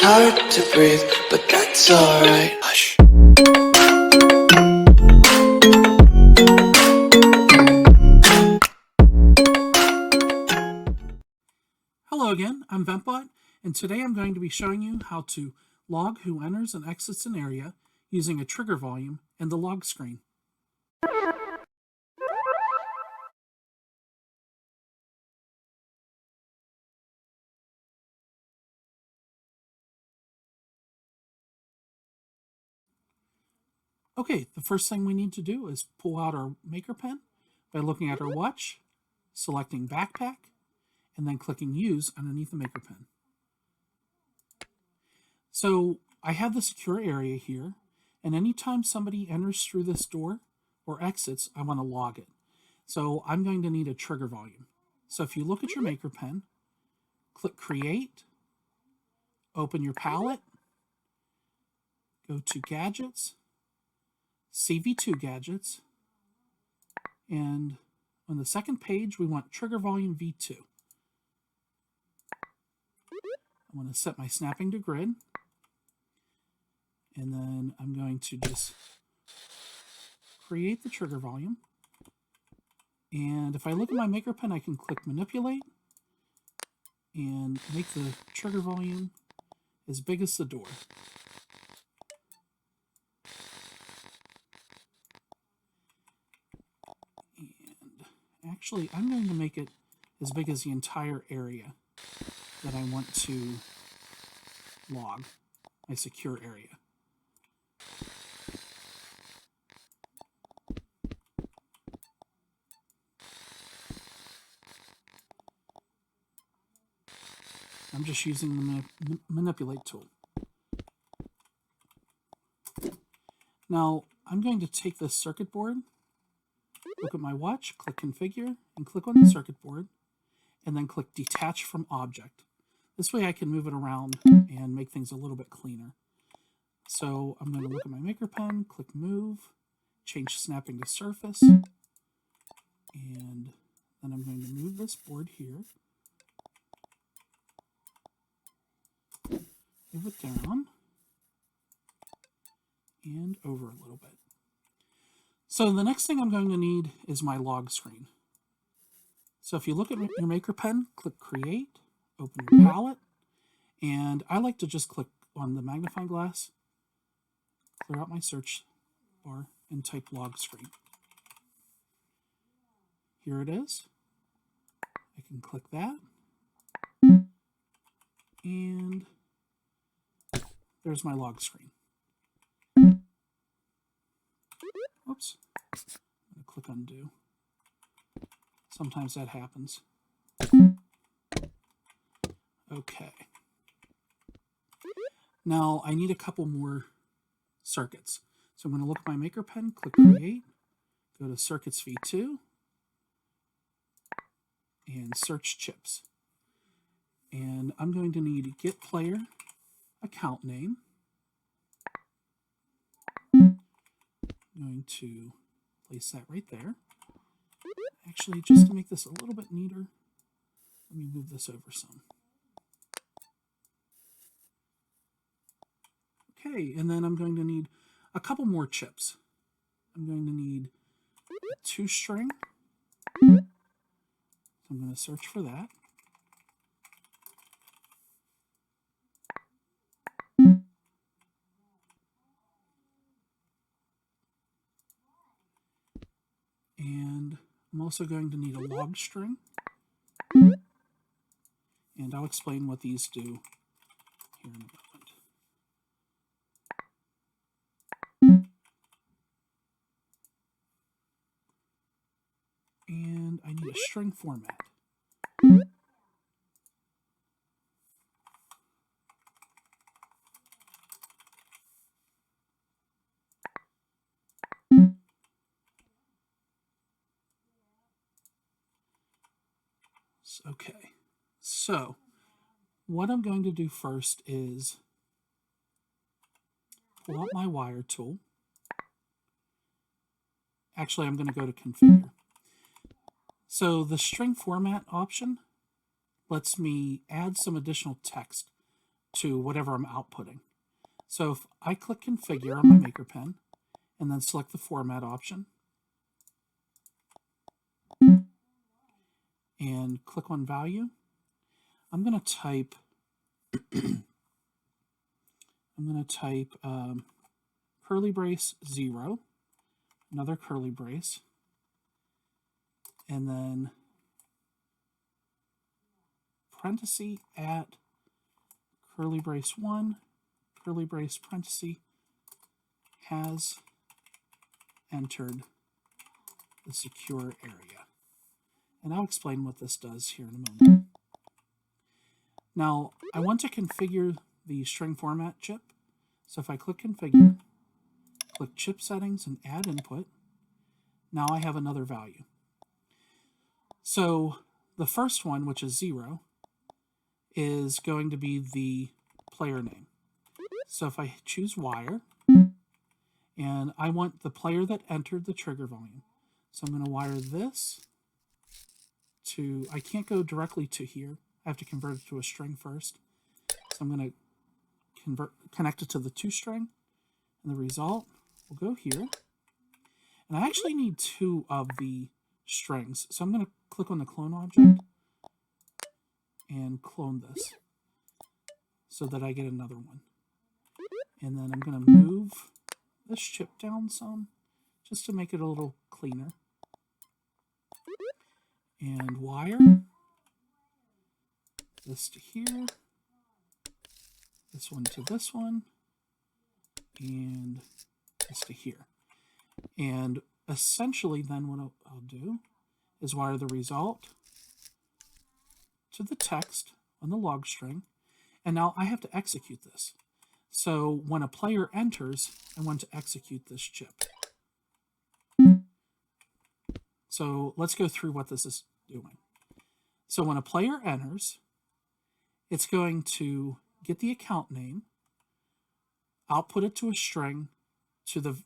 hard to breathe, but that's alright. Hush. Hello again, I'm VentBot, and today I'm going to be showing you how to log who enters and exits an area using a trigger volume and the log screen. Okay, the first thing we need to do is pull out our Maker Pen by looking at our watch, selecting Backpack, and then clicking Use underneath the Maker Pen. So I have the secure area here, and anytime somebody enters through this door or exits, I want to log it. So I'm going to need a trigger volume. So if you look at your Maker Pen, click Create, open your palette, go to Gadgets, CV2 Gadgets, and on the second page we want Trigger Volume V2. I want to set my snapping to grid, and then I'm going to just create the trigger volume. And if I look at my Maker Pen, I can click Manipulate and make the trigger volume as big as the door. And actually, I'm going to make it as big as the entire area that I want to log, my secure area. I'm just using the Manipulate tool. Now, I'm going to take this circuit board, look at my watch, click Configure, and click on the circuit board, and then click Detach from Object. This way I can move it around and make things a little bit cleaner. So I'm going to look at my Maker Pen, click Move, change Snapping to Surface, and then I'm going to move this board here, move it down, and over a little bit. So the next thing I'm going to need is my log screen. So if you look at your Maker Pen, click Create, open your palette, and I like to just click on the magnifying glass, clear out my search bar, and type log screen. Here it is. I can click that, and there's my log screen. Oops, I'm going to click Undo. Sometimes that happens. Okay. Now I need a couple more circuits. So I'm going to look at my Maker Pen, click Create, go to Circuits V2, and search chips. And I'm going to need Get Player account name. I'm going to place that right there. Actually, just to make this a little bit neater, let me move this over some. Okay, and then I'm going to need a couple more chips. I'm going to need a 2-string. I'm going to search for that. And I'm also going to need a log string. And I'll explain what these do here in a moment. And I need a string format. Okay, so what I'm going to do first is pull out my wire tool. Actually, I'm going to go to Configure. So the string format option lets me add some additional text to whatever I'm outputting. So if I click Configure on my maker pen and then select the format option and click on value, I'm going to type curly brace 0, another curly brace, and then parenthesis at curly brace 1, curly brace parenthesis has entered the secure area. And I'll explain what this does here in a moment. Now, I want to configure the string format chip. So if I click Configure, click Chip Settings and Add Input, now I have another value. So the first one, which is 0, is going to be the player name. So if I choose wire, and I want the player that entered the trigger volume. So I'm going to wire this to, I can't go directly to here. I have to convert it to a string first. So I'm going to connect it to the toString, and the result will go here. And I actually need 2 of the strings. So I'm going to click on the clone object and clone this so that I get another one. And then I'm going to move this chip down some just to make it a little cleaner. And wire this to here, this one to this one, and this to here. And essentially then what I'll do is wire the result to the text on the log string, and now I have to execute this. So when a player enters, I want to execute this chip. So let's go through what this is doing. So when a player enters, it's going to get the account name, output it to a string to the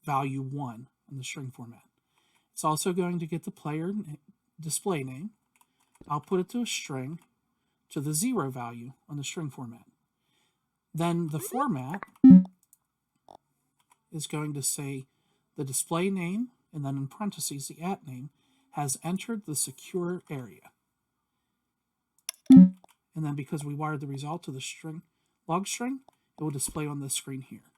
value 1 in the string format. It's also going to get the player display name, output it to a string to the 0 value on the string format. Then the format is going to say the display name, and then in parentheses the @ name, has entered the secure area. And then because we wired the result to the string, log string, it will display on this screen here.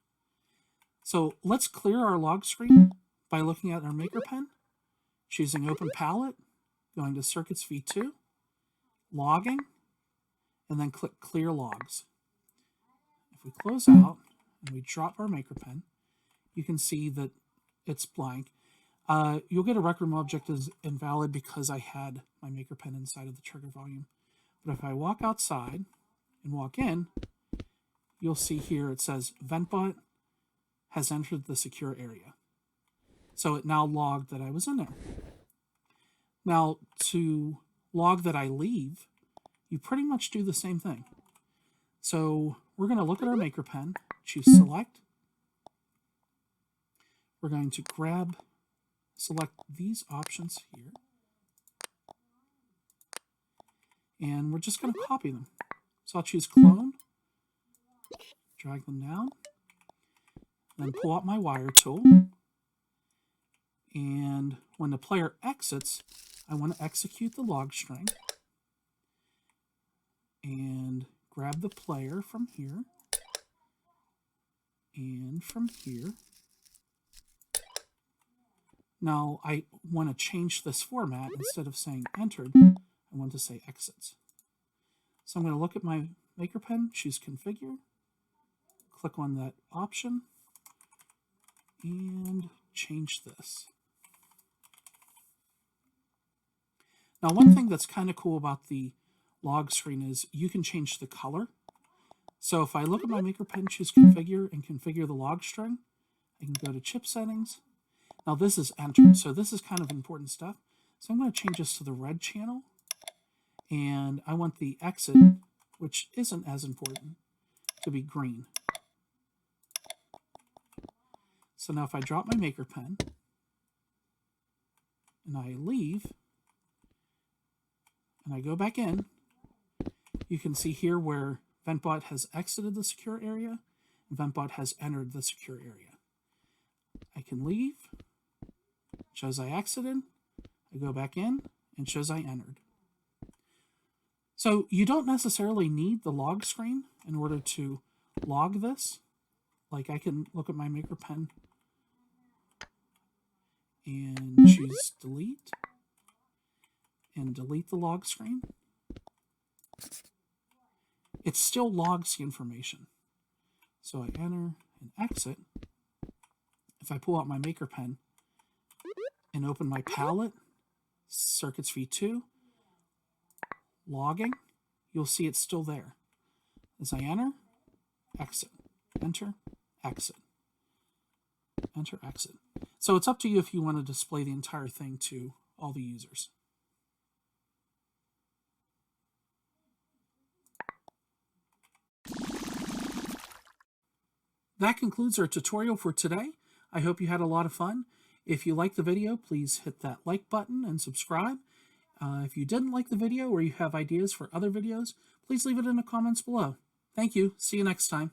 So let's clear our log screen by looking at our maker pen, choosing Open Palette, going to Circuits v2, logging, and then click Clear Logs. If we close out and we drop our maker pen, you can see that it's blank. You'll get a record object as invalid because I had my maker pen inside of the trigger volume. But if I walk outside and walk in, you'll see here it says VentBot has entered the secure area. So it now logged that I was in there. Now to log that I leave, you pretty much do the same thing. So we're going to look at our maker pen, choose Select. We're going to select these options here. And we're just going to copy them. So I'll choose Clone, drag them down, then pull out my wire tool. And when the player exits, I want to execute the log string and grab the player from here and from here. Now I want to change this format. Instead of saying entered, I want to say exits. So I'm going to look at my maker pen, choose Configure, click on that option, and change this. Now one thing that's kind of cool about the log screen is you can change the color. So if I look at my maker pen, choose Configure, and configure the log string, I can go to Chip Settings. Now this is entered, so this is kind of important stuff. So I'm going to change this to the red channel, and I want the exit, which isn't as important, to be green. So now if I drop my maker pen and I leave and I go back in, you can see here where Ventbot has exited the secure area, and Ventbot has entered the secure area. I can leave, shows I exited, I go back in, and shows I entered. So you don't necessarily need the log screen in order to log this. Like I can look at my MakerPen and choose delete and delete the log screen. It still logs the information. So I enter and exit. If I pull out my MakerPen and open my palette, Circuits V2, logging, you'll see it's still there. As I enter, exit, enter, exit, enter, exit. So it's up to you if you want to display the entire thing to all the users. That concludes our tutorial for today. I hope you had a lot of fun. If you liked the video, please hit that like button and subscribe. If you didn't like the video or you have ideas for other videos, please leave it in the comments below. Thank you. See you next time.